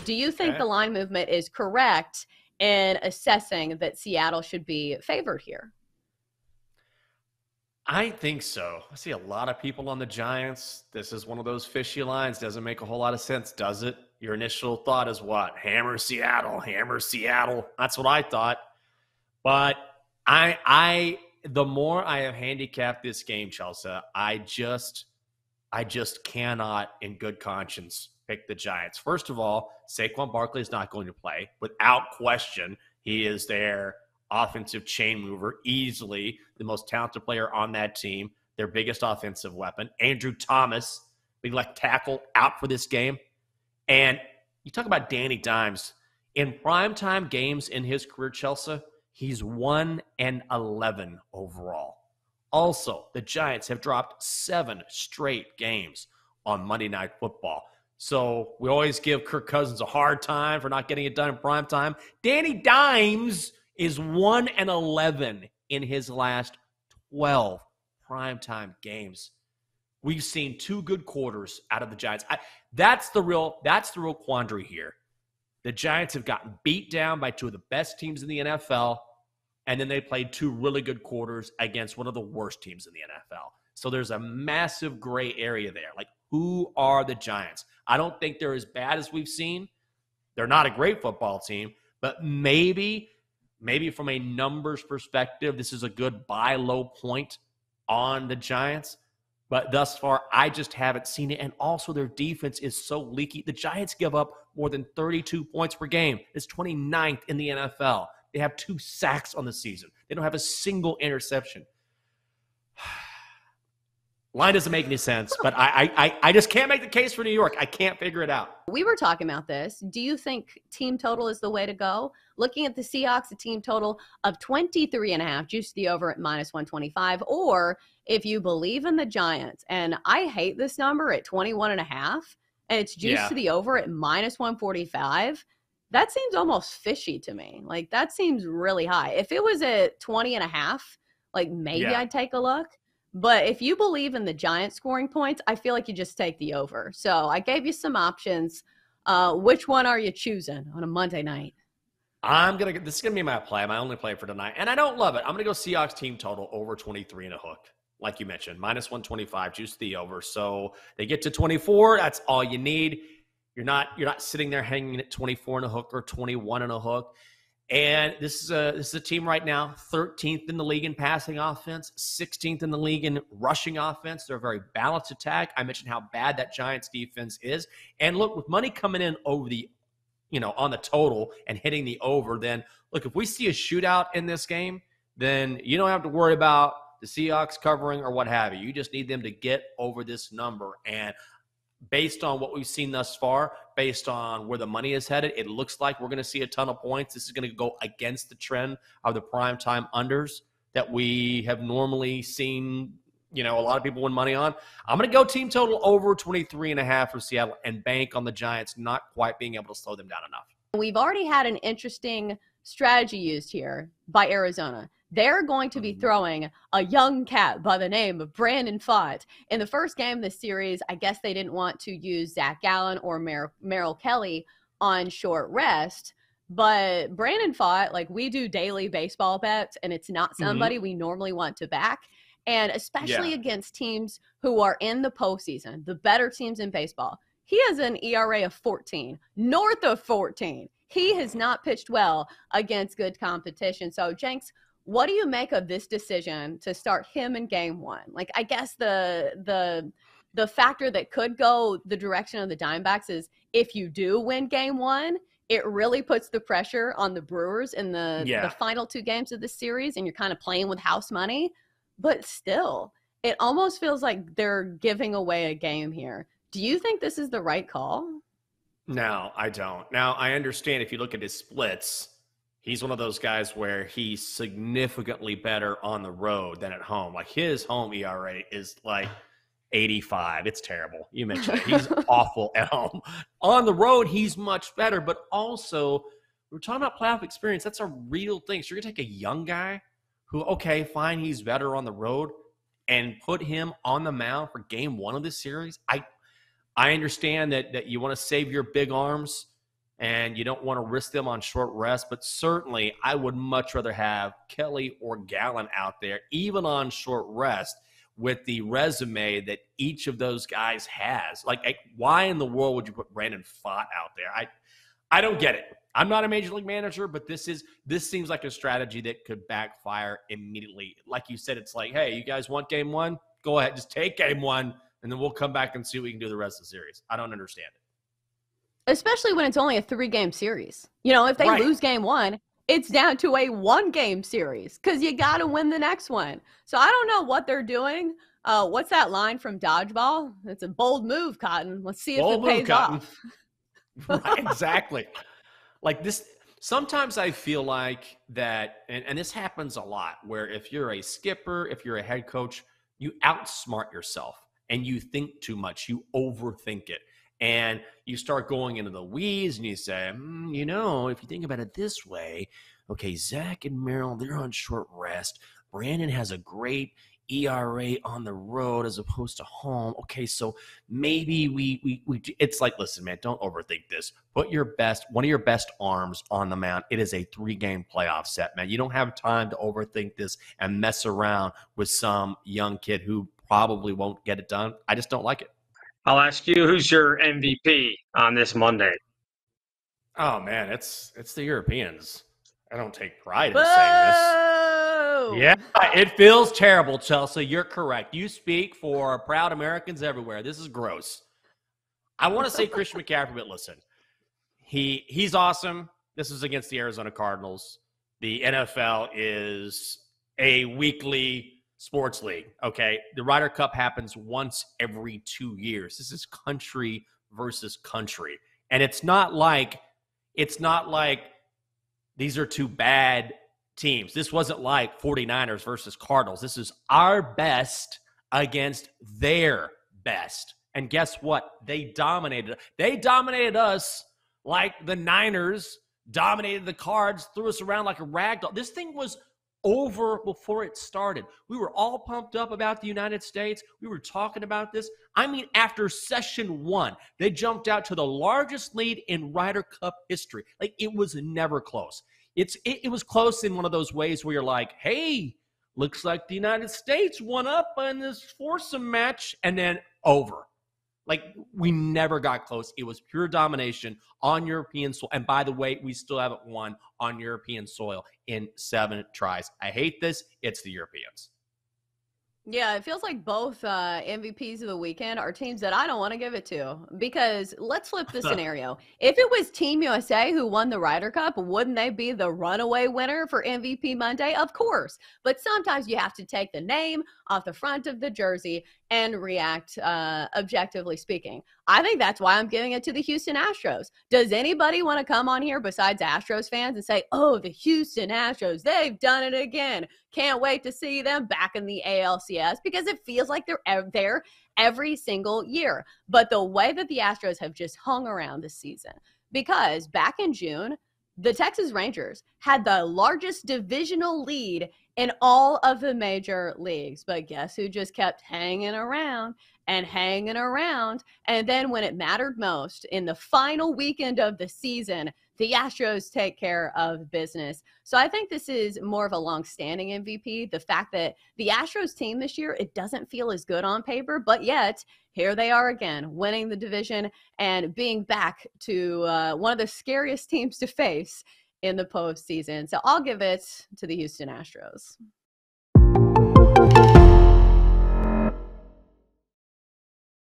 Do you think the line movement is correct in assessing that Seattle should be favored here? I think so. I see a lot of people on the Giants. This is one of those fishy lines. Doesn't make a whole lot of sense, does it? Your initial thought is what? Hammer Seattle, hammer Seattle. That's what I thought. But the more I have handicapped this game, Chelsea, I just cannot, in good conscience, pick the Giants. First of all, Saquon Barkley is not going to play. Without question, he is their offensive chain mover, easily the most talented player on that team, their biggest offensive weapon. Andrew Thomas, big left tackle, out for this game. And you talk about Danny Dimes. In primetime games in his career, Chelsea, he's 1-11 overall. Also, the Giants have dropped 7 straight games on Monday Night Football. So we always give Kirk Cousins a hard time for not getting it done in primetime. Danny Dimes is 1-11 in his last 12 primetime games. We've seen 2 good quarters out of the Giants. That's the real quandary here. The Giants have gotten beat down by 2 of the best teams in the NFL, and then they played 2 really good quarters against one of the worst teams in the NFL. So there's a massive gray area there. Like, who are the Giants? I don't think they're as bad as we've seen. They're not a great football team, but maybe from a numbers perspective, this is a good buy low point on the Giants. But thus far, I just haven't seen it. And also, their defense is so leaky. The Giants give up more than 32 points per game. It's 29th in the NFL. They have 2 sacks on the season. They don't have a single interception. Line doesn't make any sense, but I just can't make the case for New York. I can't figure it out. We were talking about this. Do you think team total is the way to go? Looking at the Seahawks, a team total of 23.5, juice the over at -125. Or if you believe in the Giants, and I hate this number at 21.5, and it's juiced to the over at -145, that seems almost fishy to me. Like, that seems really high. If it was at 20.5, like, maybe I'd take a look. But if you believe in the Giants scoring points, I feel like you just take the over. So I gave you some options. Which one are you choosing on a Monday night? This is gonna be my play, my only play for tonight, and I don't love it. I'm gonna go Seahawks team total over 23 and a hook, like you mentioned, -125, juice the over. So they get to 24. That's all you need. You're not sitting there hanging at 24 and a hook or 21 and a hook. And this is a team right now, 13th in the league in passing offense, 16th in the league in rushing offense. They're a very balanced attack. I mentioned how bad that Giants defense is. And look, with money coming in over on the total and hitting the over, then look, if we see a shootout in this game, then you don't have to worry about the Seahawks covering or what have you. You just need them to get over this number. And based on what we've seen thus far, based on where the money is headed, it looks like we're going to see a ton of points. This is going to go against the trend of the primetime unders that we have normally seen, a lot of people win money on. I'm going to go team total over 23.5 for Seattle and bank on the Giants not quite being able to slow them down enough. We've already had an interesting strategy used here by Arizona. They're going to be throwing a young cat by the name of Brandon Fott. In the first game of the series, I guess they didn't want to use Zach Gallen or Merrill Kelly on short rest. But Brandon Fott, like, we do daily baseball bets, and it's not somebody we normally want to back. And especially against teams who are in the postseason, the better teams in baseball. He has an ERA of 14, north of 14. He has not pitched well against good competition. So, Jenks, what do you make of this decision to start him in game 1? Like, I guess the factor that could go the direction of the Diamondbacks is if you do win game 1, it really puts the pressure on the Brewers in the final 2 games of the series, and you're kind of playing with house money. But still, it almost feels like they're giving away a game here. Do you think this is the right call? No, I don't. Now, I understand if you look at his splits, he's one of those guys where he's significantly better on the road than at home. Like, his home ERA is like 85. It's terrible. You mentioned it. He's awful at home. On the road, he's much better. But also, we're talking about playoff experience. That's a real thing. So you're going to take a young guy who, okay, fine, he's better on the road, and put him on the mound for game 1 of this series. I understand that you want to save your big arms and you don't want to risk them on short rest. But certainly, I would much rather have Kelly or Gallen out there, even on short rest, with the resume that each of those guys has. Like, why in the world would you put Brandon Pfaadt out there? I don't get it. I'm not a major league manager, but this seems like a strategy that could backfire immediately. Like you said, it's like, hey, you guys want game one? Go ahead, just take game one, and then we'll come back and see what we can do the rest of the series. I don't understand it. Especially when it's only a 3-game series. You know, if they lose game one, it's down to a 1-game series because you got to win the next one. So I don't know what they're doing. What's that line from Dodgeball? It's a bold move, Cotton. Let's see if it pays off. Right, exactly. Like this, sometimes I feel like that, and this happens a lot, where if you're a skipper, if you're a head coach, you outsmart yourself and you think too much, you overthink it. And you start going into the weeds and you say, you know, if you think about it this way, okay, Zach and Merrill, they're on short rest. Brandon has a great ERA on the road as opposed to home. Okay, so maybe we it's like, listen, man, don't overthink this. Put one of your best arms on the mound. It is a 3-game playoff set, man. You don't have time to overthink this and mess around with some young kid who probably won't get it done. I just don't like it. I'll ask you, who's your MVP on this Monday? Oh, man, it's the Europeans. I don't take pride in saying this. Yeah, it feels terrible, Chelsea. You're correct. You speak for proud Americans everywhere. This is gross. I want to say Christian McCaffrey, but listen, he's awesome. This is against the Arizona Cardinals. The NFL is a weekly sports league, okay? The Ryder Cup happens once every 2 years. This is country versus country. And it's not like these are two bad teams. This wasn't like 49ers versus Cardinals. This is our best against their best. And guess what? They dominated. They dominated us like the Niners dominated the Cards, threw us around like a rag doll. This thing was over before it started. We were all pumped up about the United States. We were talking about this. I mean, after session 1, they jumped out to the largest lead in Ryder Cup history. Like, it was never close. It was close in one of those ways where you're like, hey, looks like the United States won up on this foursome match, and then over. Like, we never got close. It was pure domination on European soil. And by the way, we still haven't won on European soil in 7 tries. I hate this. It's the Europeans. Yeah, it feels like both MVPs of the weekend are teams that I don't want to give it to, because let's flip the scenario. If it was Team USA who won the Ryder Cup, wouldn't they be the runaway winner for MVP Monday? Of course. But sometimes you have to take the name off the front of the jersey and react objectively speaking. I think that's why I'm giving it to the Houston Astros. Does anybody want to come on here besides Astros fans and say, oh, the Houston Astros, they've done it again. Can't wait to see them back in the ALCS, because it feels like they're there every single year. But the way that the Astros have just hung around this season, because back in June, the Texas Rangers had the largest divisional lead in all of the major leagues. But guess who just kept hanging around and hanging around? And then when it mattered most, in the final weekend of the season, the Astros take care of business. So I think this is more of a long-standing MVP. The fact that the Astros team this year, it doesn't feel as good on paper, but yet here they are again, winning the division and being back to one of the scariest teams to face in the postseason. So I'll give it to the Houston Astros.